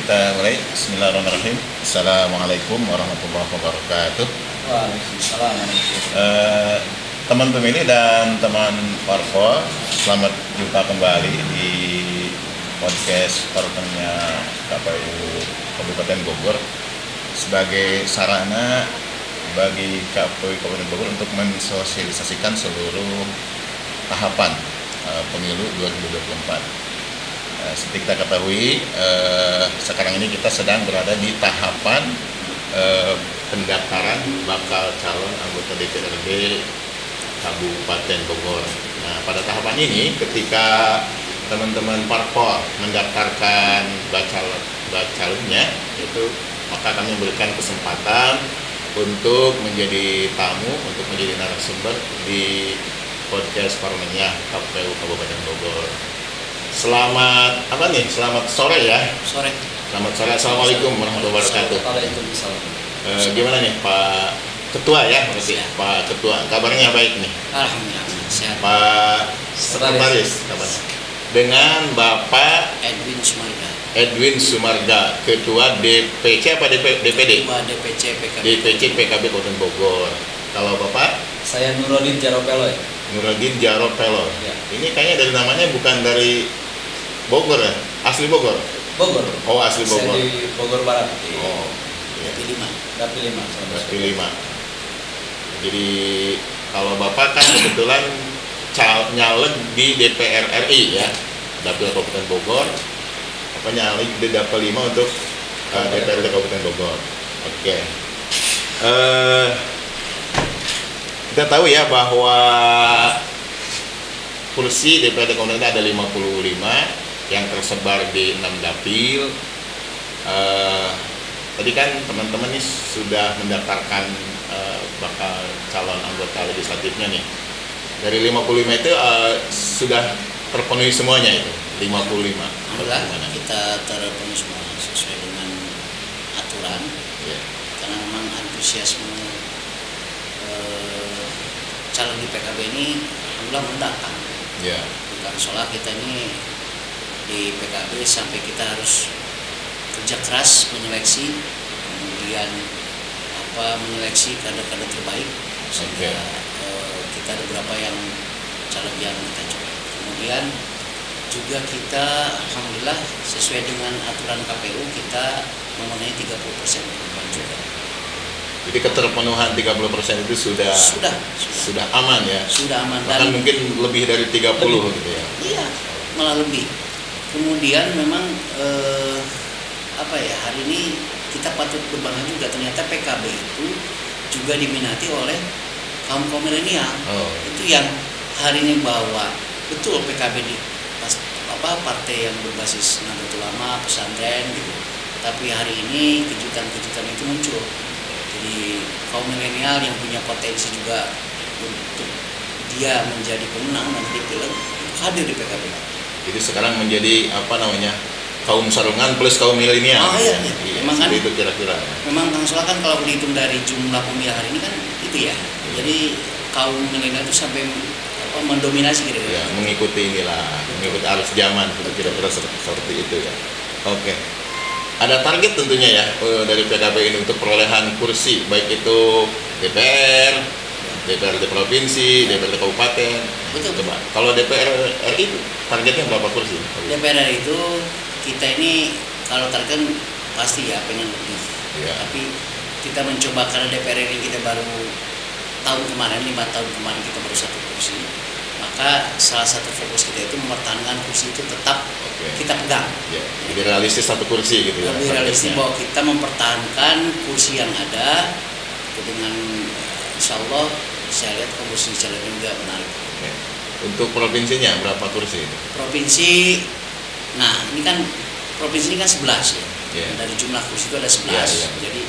kita mulai. Bismillahirrahmanirrahim. Assalamualaikum warahmatullahi wabarakatuh. Waalaikumsalam. Teman pemilih dan teman parpol, selamat jumpa kembali di podcast parpolnya KPU Kabupaten Bogor sebagai sarana bagi KPU Kabupaten Bogor untuk mensosialisasikan seluruh tahapan pemilu 2024. Seperti kita ketahui, sekarang ini kita sedang berada di tahapan pendaftaran bakal calon anggota DPRD Kabupaten Bogor. Nah, pada tahapan ini, ketika teman-teman parpol mendaftarkan calonnya, itu maka kami memberikan kesempatan untuk menjadi tamu, untuk menjadi narasumber di podcast parlemennya KPU Kabupaten Bogor. Selamat sore ya. Sore. Selamat sore. Assalamualaikum warahmatullahi wabarakatuh. Waalaikumsalam. Gimana nih Pak Ketua ya? Pak Ketua, kabarnya baik nih. Alhamdulillah sehat. Pak Sekretaris, kabarnya. Dengan Bapak Edwin Sumarga, Ketua DPC apa DPD? Ketua DPC PKB. DPC PKB Kabupaten Bogor. Kalau Bapak? Saya Nuruddin Jaropeloy. Nuruddin Jaropeloy. Ya. Ini kayaknya dari namanya bukan dari Bogor ya? Asli Bogor? Bogor. Oh, asli Bogor. Saya di Bogor Barat. Oh, Dapil 5. Dapil 5. Jadi kalau Bapak kan kebetulan nyalek di DPR RI ya, Dapil Kabupaten Bogor. Apa nyalek di Dapil 5 untuk DPRD Kabupaten Bogor. Oke. Kita tahu ya bahwa kursi DPRD Kabupaten ada 55 yang tersebar di 6 dapil. Tadi kan teman-teman nih sudah mendaftarkan bakal calon anggota legislatifnya nih. Dari 55 itu sudah terpenuhi semuanya itu, 55. Alhamdulillah kita terpenuhi semua sesuai dengan aturan. Ya. Karena memang antusiasme calon di PKB ini alhamdulillah mendatang. Ya. Bukan soal kita ini di PKB sampai kita harus kerja keras menyeleksi, kemudian menyeleksi kader-kader terbaik sehingga kita ada beberapa yang calon yang kita coba. Kemudian juga kita alhamdulillah sesuai dengan aturan KPU kita memenuhi 30% perempuan juga. Jadi keterpenuhan 30% itu sudah aman ya. Sudah aman. Bahkan Dan mungkin lebih dari 30 gitu ya. Iya, malah lebih. Kemudian memang hari ini kita patut berbangga juga, ternyata PKB itu juga diminati oleh kaum milenial. Itu yang hari ini bawa betul PKB di partai yang berbasis Nahdlatul Ulama, pesantren gitu. Tapi hari ini kejutan-kejutan itu muncul. Jadi kaum milenial yang punya potensi juga untuk dia menjadi pemenang dan dipilih hadir di PKB. Jadi sekarang menjadi kaum sarungan plus kaum milenial. Iya. Memang kan itu kira-kira. Memang Kang Sola kan kalau dihitung dari jumlah pemilih hari ini kan itu ya. Jadi kaum milenial itu sampai mendominasi gitu ya. Mengikuti arus zaman kira-kira seperti itu ya. Oke. Ada target tentunya ya dari PKB ini untuk perolehan kursi, baik itu DPR, DPRD provinsi, DPRD kabupaten. Betul. Coba. Kalau DPR RI targetnya berapa kursi? DPR RI itu kita ini kalau target pasti ya pengen lebih. Ya. Tapi kita mencoba karena DPR RI kita baru tahun kemarin 5 tahun kemarin kita baru 1 kursi. Maka salah satu fokus kita itu mempertahankan kursi itu tetap kita pegang. Ya. Jadi realistis 1 kursi gitu ya. Lebih realistis bahwa kita mempertahankan kursi yang ada dengan insya Allah saya lihat komposisi calon juga menarik. Oke. Untuk provinsinya berapa kursi? Provinsi, ini kan 11 ya. Yeah. Dari jumlah kursi itu ada 11. Yeah. Jadi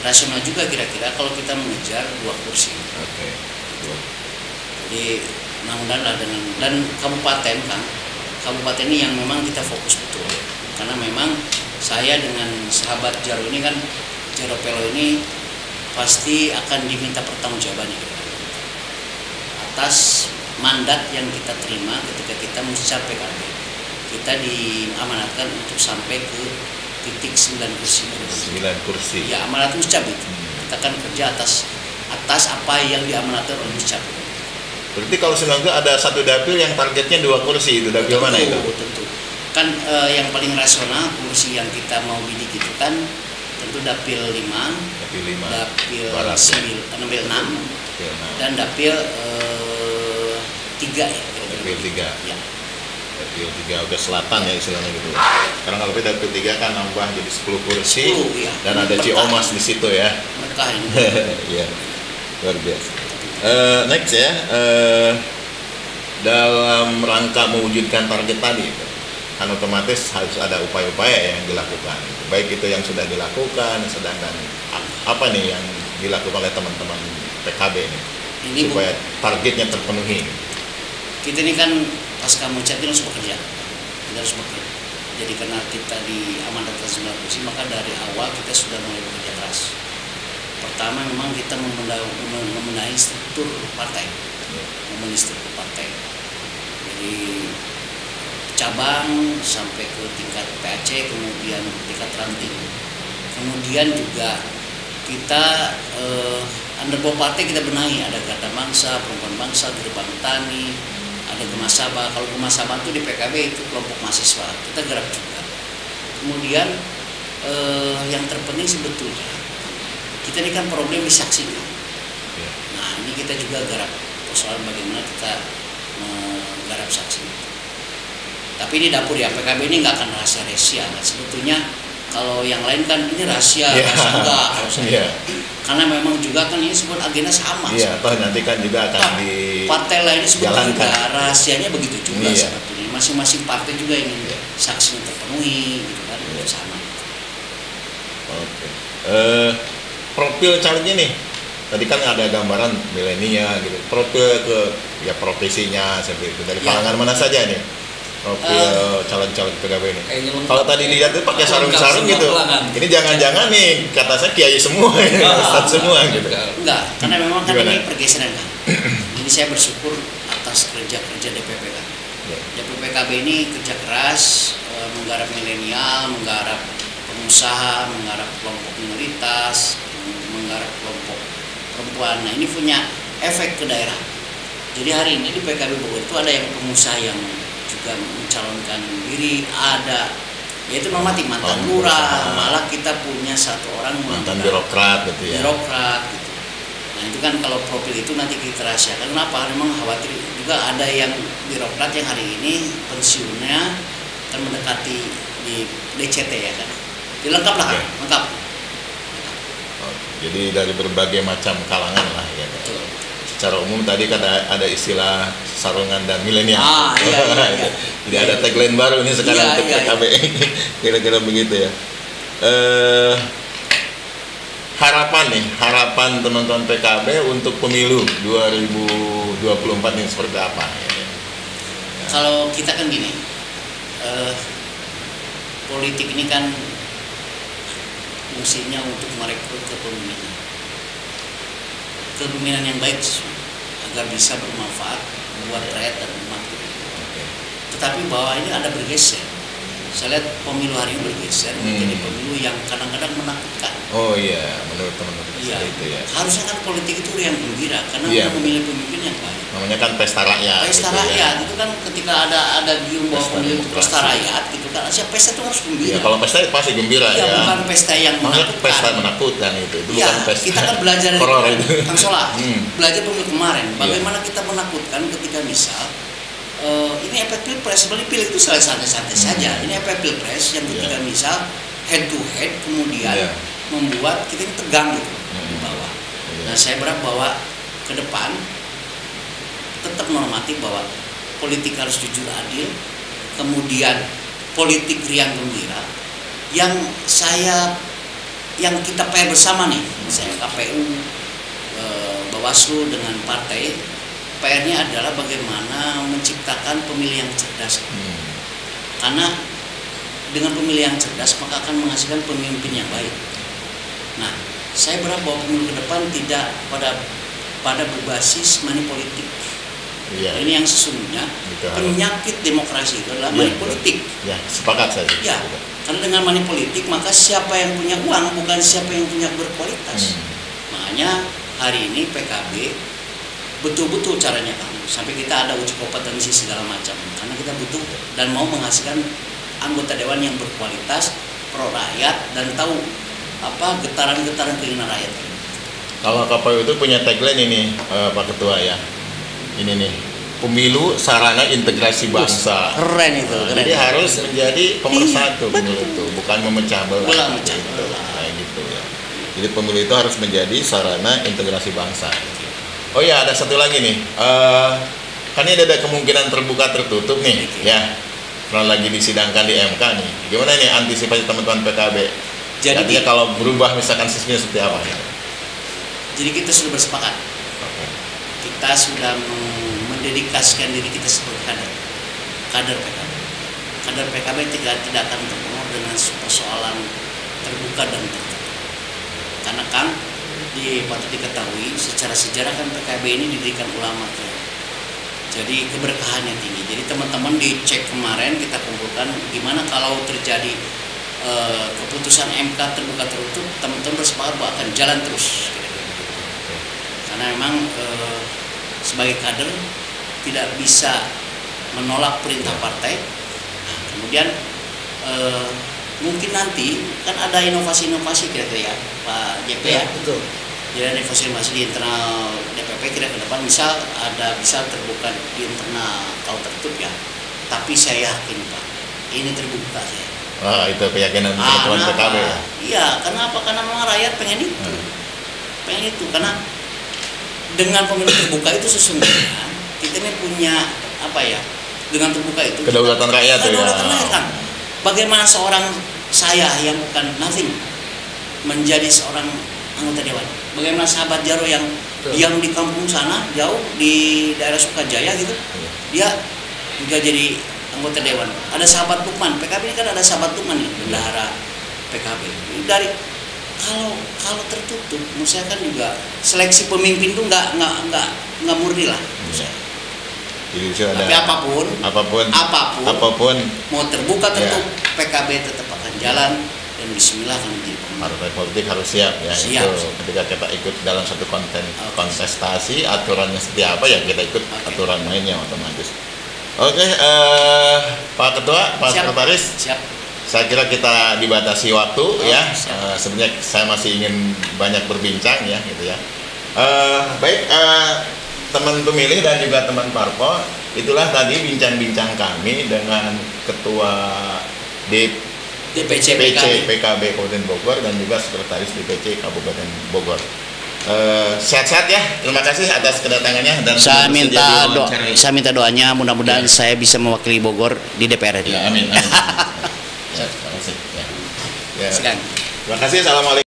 rasional juga kira-kira kalau kita mengejar 2 kursi. Oke. Jadi mudah-mudahan dan kabupaten kan, kabupaten ini yang memang kita fokus betul. Karena memang saya dengan sahabat Jaro ini kan, Jaropelo ini pasti akan diminta pertanggungjawaban atas mandat yang kita terima ketika kita mencapai PKB. Kita diamanatkan untuk sampai ke kursi. 9 kursi. Ya, amanat Muscap itu. Kita kan kerja atas apa yang diamanatkan oleh Muscap. Berarti kalau Sinongga ada satu dapil yang targetnya 2 kursi, itu dapil mana itu? Tentu. Kan yang paling rasional kursi yang kita mau bidik itu kan tentu dapil 5, dapil 6, dan dapil 3 ya. Dapil 3. Ya. Dapil 3 udah selatan ya istilahnya gitu. Sekarang kalau dapil 3 kan nambah jadi 10 kursi 10, ya. Dan ada Ciomas di situ ya. Berkah ini. Iya. Luar biasa. Next ya. Dalam rangka mewujudkan target tadi kan otomatis harus ada upaya-upaya yang dilakukan. Baik itu yang sudah dilakukan, sedangkan apa nih yang dilakukan oleh teman-teman PKB ini supaya targetnya terpenuhi. Kita ini kan pasca Muscap ini harus bekerja. Kita harus bekerja. Jadi karena kita di amanatkan 9 kursi, maka dari awal kita sudah mulai bekerja keras. Pertama memang kita membenahi struktur partai. Membenahi struktur partai. Jadi cabang sampai ke tingkat PAC, kemudian tingkat ranting. Kemudian juga kita underball partai kita benahi, ada Garda Bangsa, Perempuan Bangsa, Gerbang Tani, ada Gemasaba. Kalau Gemasaba itu di PKB itu kelompok mahasiswa, kita gerak juga. Kemudian yang terpenting sebetulnya kita ini kan problem disaksikan. Nah ini kita juga garap persoalan bagaimana kita menggarap saksi. Tapi ini dapur ya, PKB ini nggak akan rahasia-rahasia. Sebetulnya kalau yang lain kan ini rahasia, rahasia enggak kalau saya. Karena memang juga kan ini sebut agenda sama. Iya, toh nanti kan juga akan di partai lain sebetulnya juga rahasianya begitu juga sebetulnya. Masing-masing partai juga ingin saksinya terpenuhi, gitu kan, sama. Oke. Profil calegnya nih, tadi kan ada gambaran milenial gitu. Profil ke ya profesinya seperti itu. Dari kalangan mana saja nih? Profil caleg-caleg PKB ini. Kalau tadi lihat itu pakai sarung-sarung gitu. Ini jangan-jangan nih kata saya kiai semua, ustadz semua gitu. Enggak, karena memang kan ini pergeseran kan. Jadi saya bersyukur atas kerja-kerja DPP kan. DPP PKB ini kerja keras, menggarap milenial, menggarap pengusaha, menggarap kelompok minoritas, menggarap kelompok perempuan. Nah ini punya efek ke daerah. Jadi hari ini di PKB Bogor itu ada yang pengusaha yang juga mencalonkan diri, ada yaitu normatif mantan lurah, malah kita punya satu orang mantan birokrat gitu ya. Birokrat gitu. Nah itu kan kalau profil itu nanti kita rahasiakan. Kenapa? Memang khawatir juga ada yang birokrat yang hari ini pensiunnya akan mendekati di DCT ya kan. Dilengkap lah kan, lengkap. Jadi dari berbagai macam kalangan lah ya. Betul. Secara umum tadi kan ada istilah sarungan dan milenial. Iya. Jadi ada tagline baru ini sekarang untuk PKB. Kira-kira begitu ya. Harapan teman-teman PKB untuk pemilu 2024 ini seperti apa? Kalau kita kan gini, politik ini kan fungsinya untuk merekrut kepemimpinan yang baik agar bisa bermanfaat buat rakyat dan umat. Tetapi bahwa ini ada bergeser. Saya lihat pemilu hari ini bergeser menjadi pemilu yang kadang-kadang menakutkan. Oh iya, menurut teman-teman itu ya. Harusnya kan politik itu yang gembira karena memilih pemimpin yang baik. Namanya kan pesta rakyat. Pesta rakyat itu kan ketika ada gium bahwa pemilu itu pesta rakyat gitu kan. Siapa pesta itu harus gembira. Ya, kalau pesta pasti gembira ya. Bukan pesta yang menakutkan. Pesta menakutkan itu Ya, bukan pesta. kita kan belajar dari Kang Solah. Belajar pemilu kemarin. Bagaimana kita menakutkan ketika misal ini efek pilpres, sebenarnya pilih itu santai-santai saja. Ini efek pilpres yang ketika misal head to head kemudian membuat kita ini tegang gitu di bawah. Nah saya berharap bahwa ke depan tetap normatif bahwa politik harus jujur adil, kemudian politik riang gembira. Yang kita PR bersama nih, misalnya KPU, Bawaslu dengan partai. PR-nya adalah bagaimana menciptakan pemilih yang cerdas. Karena dengan pemilih yang cerdas maka akan menghasilkan pemimpin yang baik. Nah, saya berharap bahwa pemilu ke depan tidak pada berbasis money politik. Iya. Ini yang sesungguhnya penyakit demokrasi itu adalah money politik. Ya, sepakat saya. Ya, karena dengan money politik maka siapa yang punya uang bukan siapa yang punya berkualitas. Makanya hari ini PKB betul-betul caranya kamu sampai kita ada uji kompetensi segala macam karena kita butuh dan mau menghasilkan anggota dewan yang berkualitas, pro rakyat dan tahu apa getaran-getaran keinginan rakyat. Kalau KPU itu punya tagline ini Pak Ketua ya. Ini nih, pemilu sarana integrasi bangsa. Keren itu, keren. Jadi harus menjadi pemersatu pemilu itu, bukan memecah belah. Kayak gitu ya. Jadi pemilu itu harus menjadi sarana integrasi bangsa. Oh ya, ada satu lagi nih. Kan ini ada kemungkinan terbuka tertutup nih, ya. Kalau lagi disidangkan di MK nih. Gimana nih antisipasi teman-teman PKB? Jadi artinya kalau berubah misalkan sistemnya seperti apa? Jadi kita sudah bersepakat. Kita sudah mendedikasikan diri kita sebagai kader PKB. Kader PKB tidak akan terpengaruh dengan persoalan terbuka dan tertutup. Karena kan patut diketahui secara sejarah kan PKB ini didirikan ulama ya. Jadi keberkahannya tinggi. Jadi teman-teman dicek kemarin kita kumpulkan gimana kalau terjadi keputusan MK terbuka tertutup, teman-teman bersepakat bahwa akan jalan terus. Karena memang sebagai kader tidak bisa menolak perintah partai. Nah, kemudian mungkin nanti kan ada inovasi-inovasi kira-kira ya Pak JP ya. Betul. Jadi ada inovasi di internal DPP kira-kira ke depan bisa terbuka di internal kalau tertutup ya. Tapi saya yakin Pak ini terbuka ya. Wah, itu keyakinan teman-teman PKB. Iya, kenapa? Karena memang rakyat pengen itu. Pengen itu karena dengan pemilu terbuka itu sesungguhnya kita ini punya apa ya? Dengan terbuka itu kedaulatan rakyat ya. Kedaulatan rakyat kan. Bagaimana seorang saya yang bukan nothing menjadi seorang anggota dewan? Bagaimana sahabat Jaro yang di kampung sana jauh di daerah Sukajaya gitu, dia juga jadi anggota dewan. Ada sahabat Lukman, PKB ini kan ada sahabat Lukman nih, bendahara PKB. Dari kalau tertutup, menurut saya kan juga seleksi pemimpin tuh nggak murni lah. Jadi tapi apapun mau terbuka tentu PKB tetap akan jalan dan Bismillah akan menjadi partai politik harus siap ya. Siap. Itu ketika kita ikut dalam satu kontestasi aturannya seperti apa ya kita ikut aturan mainnya otomatis. Oke, Pak Ketua, Pak Sekretaris. Siap. Saya kira kita dibatasi waktu ya. Sebenarnya saya masih ingin banyak berbincang ya gitu ya. Baik teman pemilih dan juga teman parpol, itulah tadi bincang-bincang kami dengan Ketua DPC PKB Kabupaten Bogor dan juga Sekretaris DPC Kabupaten Bogor. Sehat-sehat ya. Terima kasih atas kedatangannya dan saya minta doanya mudah-mudahan saya bisa mewakili Bogor di DPR. Ya, amin. Ya, terima kasih. Ya. Silakan. Terima kasih. Assalamualaikum.